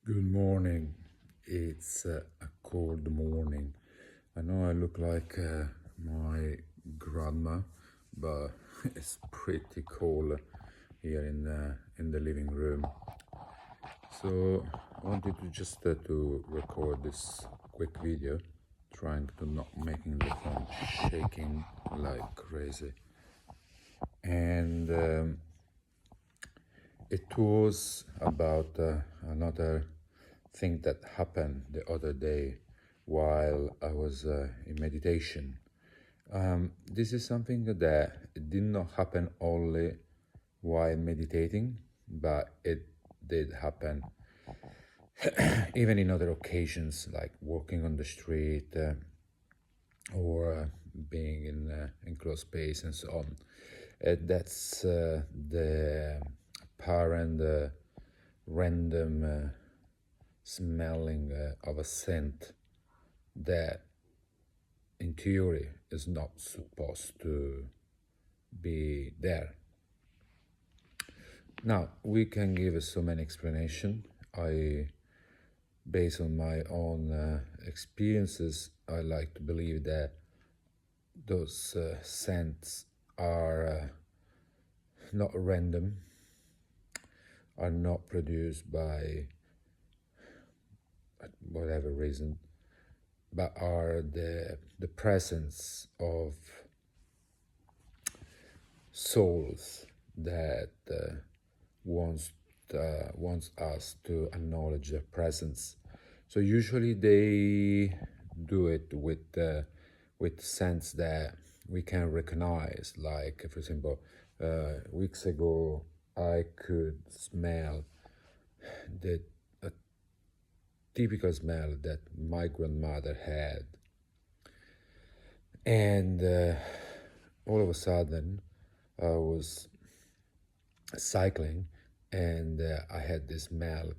Good morning. It's a cold morning. I know I look like my grandma, but it's pretty cold here in the living room. So I wanted to just to record this quick video, trying to not making the phone shaking like crazy. And it was about another thing that happened the other day while I was in meditation. This is something that did not happen only while meditating, but it did happen even in other occasions, like walking on the street or being in close space and so on. That's the apparent random smelling of a scent that in theory is not supposed to be there. Now we can give so many explanations. Based on my own experiences, I like to believe that those scents are not random, are not produced by whatever reason, but are the presence of souls that wants us to acknowledge their presence. So usually they do it with sense that we can recognize. Like for example, weeks ago I could smell the a typical smell that my grandmother had, and all of a sudden I was cycling, and I had this smell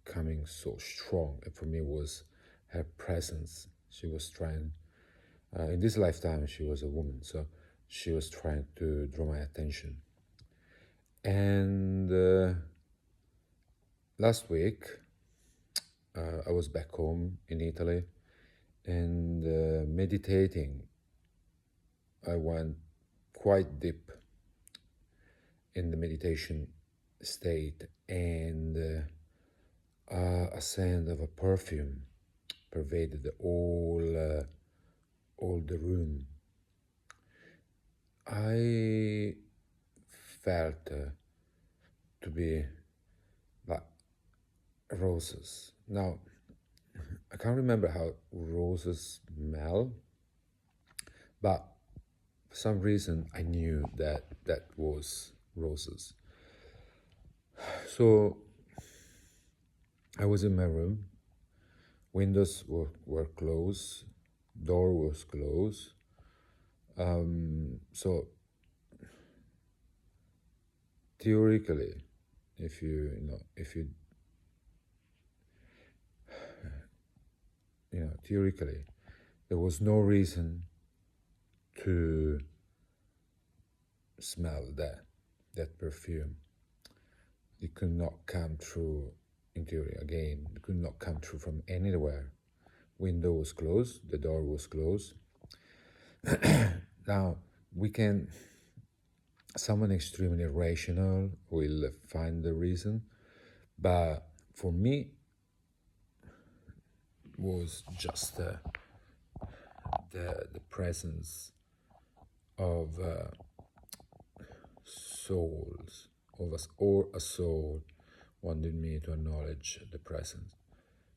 coming so strong. And for me, it was her presence. She was trying, in this lifetime, she was a woman, so she was trying to draw my attention. And last week, I was back home in Italy, and meditating, I went quite deep in the meditation state, and a scent of a perfume pervaded all the room. I felt to be like roses. Now I can't remember how roses smell, but for some reason I knew that that was roses. So I was in my room, windows were closed, door was closed. So theoretically, if theoretically, there was no reason to smell that perfume. It could not come through, in theory again, it could not come through from anywhere. Window was closed, the door was closed. Now we can, someone extremely rational will find the reason, but for me was just the presence of souls of us, or a soul wanted me to acknowledge the presence.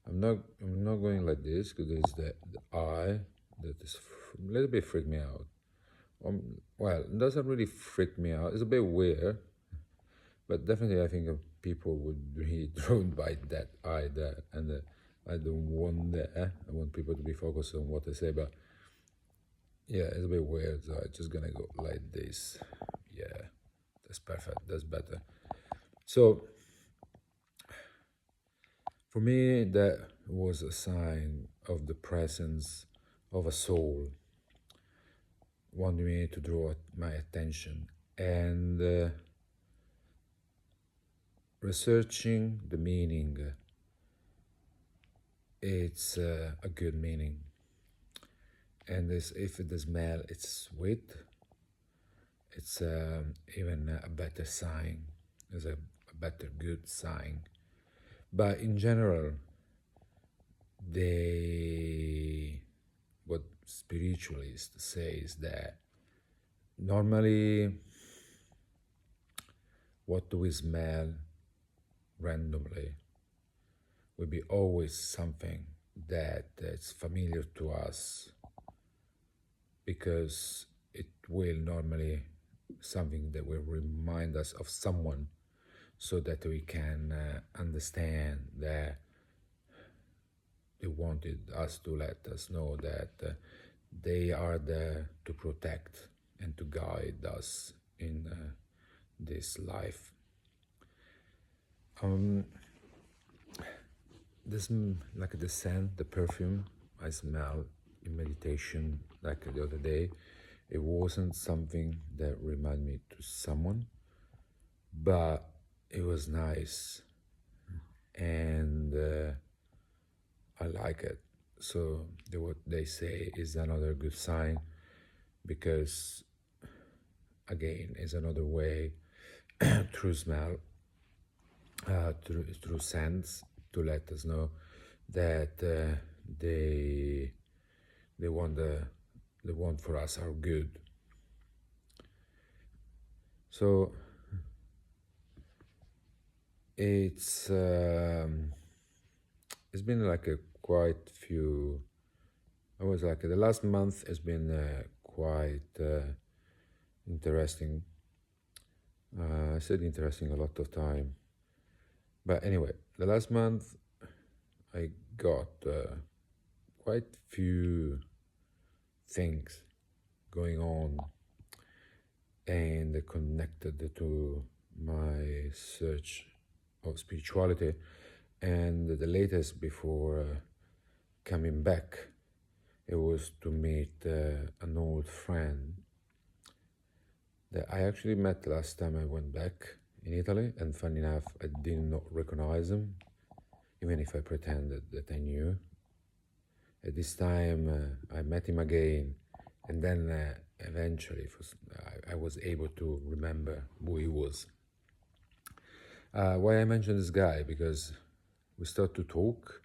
I'm not going like this because there's the eye that is a little bit freak me out. Well, it doesn't really freak me out. It's a bit weird, but definitely I think people would be drawn by that eye there, and I don't want that. I want people to be focused on what I say, but yeah, it's a bit weird. So I'm just gonna go like this. Yeah, that's perfect. That's better. So for me, that was a sign of the presence of a soul wanting me to draw my attention, and researching the meaning it's a good meaning. And if the smell it's sweet, it's even a better sign. It's a better good sign. But in general, they what spiritualists say is that normally what do we smell randomly will be always something that is familiar to us, because it will normally something that will remind us of someone, so that we can understand that they wanted us to let us know that they are there to protect and to guide us in this life. This like the scent, the perfume I smell in meditation, like the other day, it wasn't something that reminded me to someone, but it was nice, and I like it. So what they say is another good sign, because again, is another way through smell, through scents, to let us know that they want the want for us are good. So it's been like a quite few. I was like the last month has been quite interesting. I said interesting a lot of time, but anyway, the last month I got quite few things going on and connected to my search of spirituality. And the latest before coming back, it was to meet an old friend that I actually met last time I went back in Italy, and funny enough, I did not recognize him, even if I pretended that I knew. At this time, I met him again, and then eventually I was able to remember who he was. Why I mentioned this guy? Because we start to talk,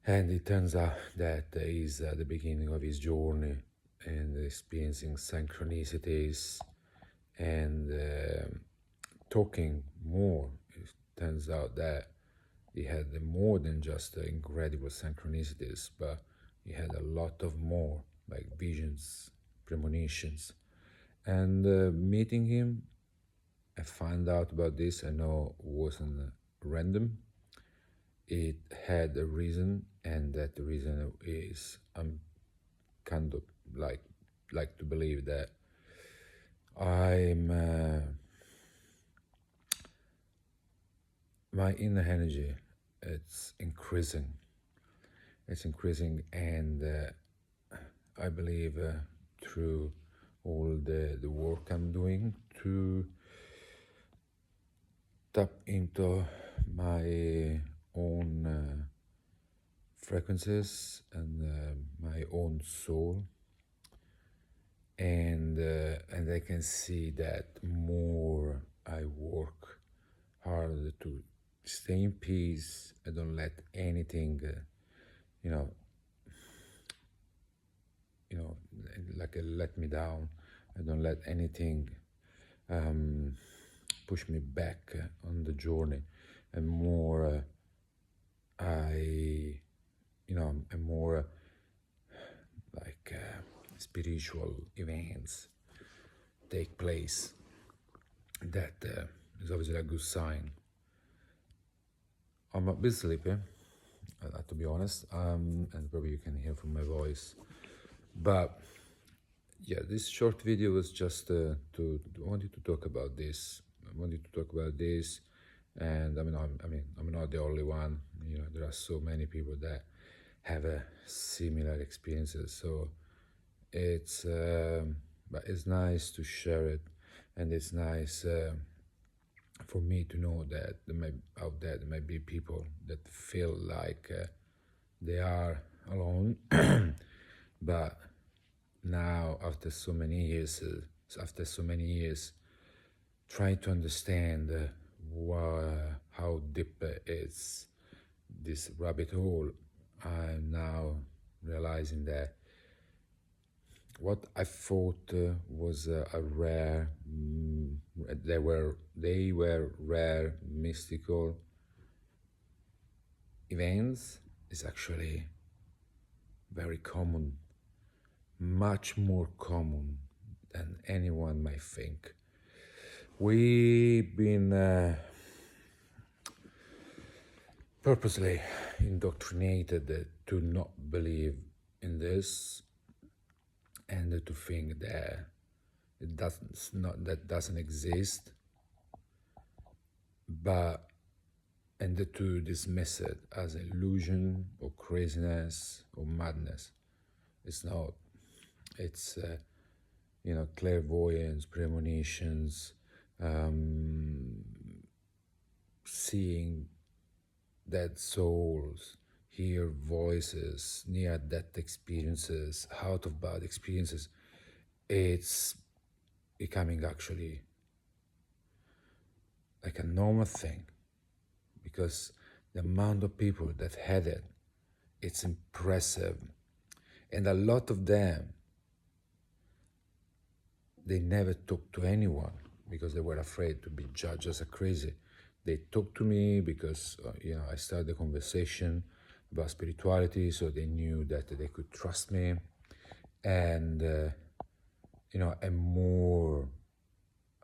and it turns out that he's at the beginning of his journey and experiencing synchronicities and talking more. It turns out that he had more than just incredible synchronicities, but he had a lot of more, like visions, premonitions. And meeting him, I found out about this. I know it wasn't random. It had a reason, and that reason is I'm kind of like to believe that I'm my inner energy, it's increasing. It's increasing, and I believe through all the work I'm doing to tap into my own frequencies and my own soul, and I can see that more I work hard to stay in peace. I don't let anything, you know, let me down. I don't let anything push me back on the journey, and more and more like spiritual events take place. That is obviously a good sign. I'm a bit sleepy, to be honest, and probably you can hear from my voice. But yeah, this short video was just I wanted to talk about this. And I'm not the only one. There are so many people that have similar experiences. So but it's nice to share it, and it's nice for me to know that out there might be people that feel like they are alone. But now, after so many years, trying to understand how deep is this rabbit hole, I'm now realizing that what I thought was a rare, they were rare mystical events is actually very common, much more common than anyone might think. We've been purposely indoctrinated to not believe in this and to think that that doesn't exist, but and to dismiss it as illusion or craziness or madness. It's not. It's clairvoyance, premonitions, seeing dead souls, hear voices, near-death experiences, out-of-body experiences. It's becoming actually like a normal thing, because the amount of people that had it, it's impressive. And a lot of them, they never talked to anyone because they were afraid to be judged as a crazy. They talked to me because I started the conversation about spirituality, so they knew that they could trust me. And and more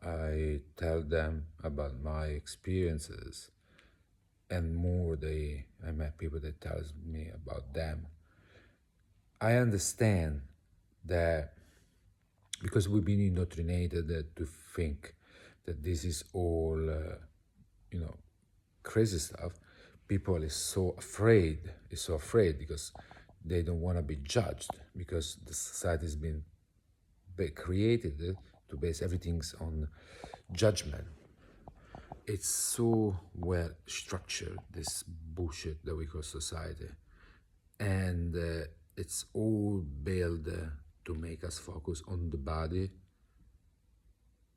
I tell them about my experiences, and more I met people that tells me about them. I understand that because we've been indoctrinated to think that this is all, crazy stuff. People is so afraid because they don't want to be judged, because the society has been created to base everything on judgment. It's so well structured, this bullshit that we call society, and it's all built to make us focus on the body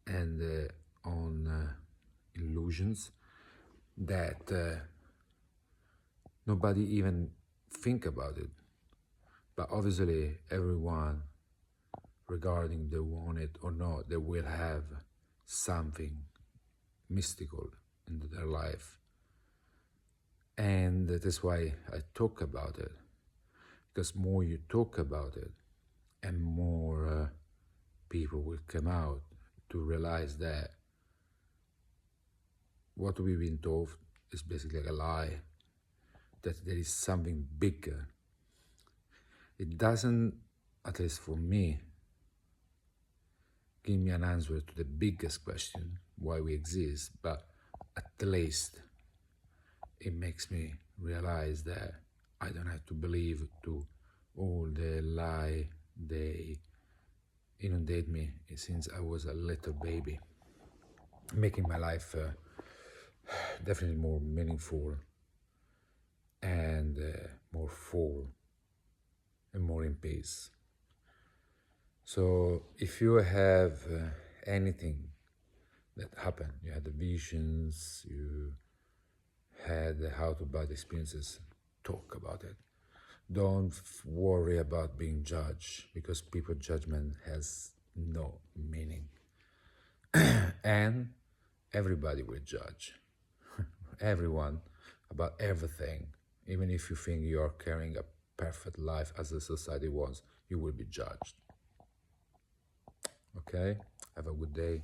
and on illusions that nobody even think about it. But obviously everyone, regarding they want it or not, they will have something mystical in their life. And that is why I talk about it, because more you talk about it and more people will come out to realize that what we've been told is basically a lie, that there is something bigger. It doesn't, at least for me, give me an answer to the biggest question, why we exist, but at least it makes me realize that I don't have to believe to all the lie they inundate me since I was a little baby, making my life definitely more meaningful and more full and more in peace. So if you have anything that happened, you had the visions, you had the out-of-body experiences, talk about it. Don't worry about being judged, because people's judgment has no meaning. And everybody will judge everyone about everything. Even if you think you are carrying a perfect life as the society wants, you will be judged. Okay? Have a good day.